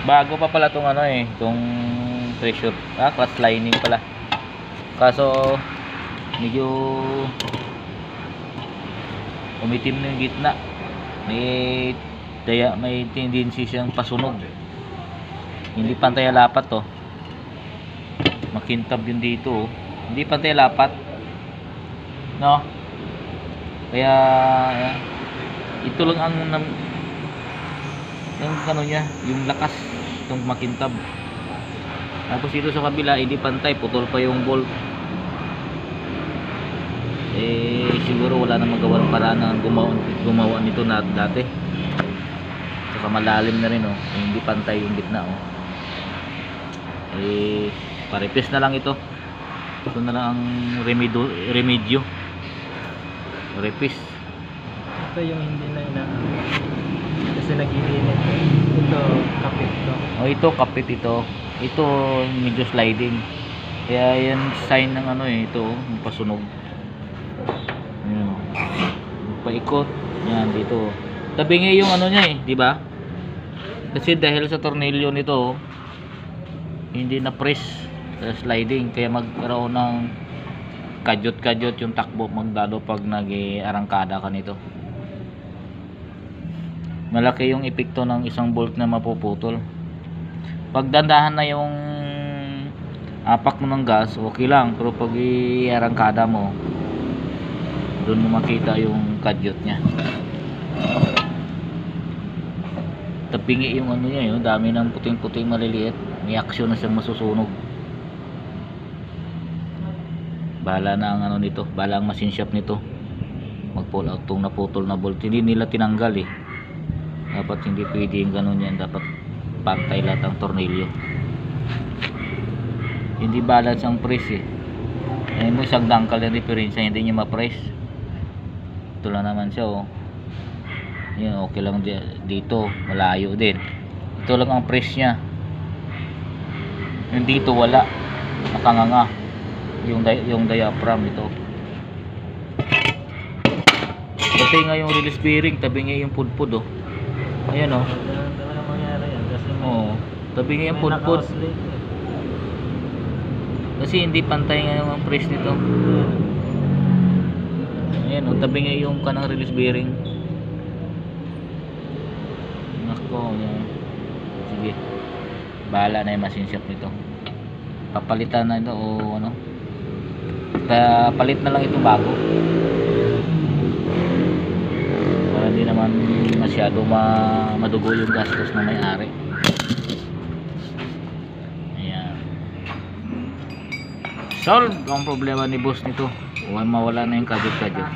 Bago pa pala tong ano eh, tong pressure, clutch lining pala. Kaso medyo umitim na yung gitna. May tendency siyang pasunog. Hindi pantay lapat to. Makintab yun dito. Hindi pantay lapat. No? Kaya ito lang ang yung ano niya, yung lakas itong makintab. Tapos dito sa kabila hindi pantay, putol pa yung bolt. Siguro wala na magawang paraan na gumawa nito na dati. Saka malalim na rin hindi pantay yung gitna parepes na lang ito. Ito na lang ang remedyo. Repis. Ito yung hindi na kasi nagiinit. Ito kapit to. Ito kapit ito. Ito medyo sliding. Kaya yan sign ng ito, yung pasunog. Paikot. Yan dito. Tabingi yung niya di ba? Kasi dahil sa tornilyo nito hindi na press sa sliding, kaya magkaroon ng kadyot-kadyot yung takbo magdalo pag nag-arangkada ka nito. Malaki yung epekto ng isang bolt na mapuputol. Pag dandahan na yung apak mo ng gas, okay lang, pero pag i-arangkada mo, doon mo makita yung kadyot nya. Tabingi yung niya, yung dami ng puting-puting maliliit. May aksyon na siyang masusunog. Bahala na ang nito, bahala ang machine shop nito mag-pull out tong naputol na bolt. Hindi nila tinanggal dapat hindi pwede yung ganun yan, dapat pantay lahat ang tornilyo. Hindi balance ang press mo isang dangkal yung diferensya, hindi niya ma-press. Ito lang naman siya yan, okay lang dito, malayo din. Ito lang ang press nya, yung dito wala, nakanganga yung diaphragm ito. Pati nga yung release bearing, tabi nga yung pudpud ayan Talaga mangyari yan kasi tabi nga yung pudpud kasi hindi pantay nga yung press nito. Ayan tabi nga yung kanang release bearing. Nako yan. Sige, bahala na yung machine shop nito, papalitan na ito kaya palit na lang ito bago para hindi naman masyado madugo yung gastos na may-ari. Ayan, solve ang problema ni boss nito, mawala na yung kadyot-kadyot.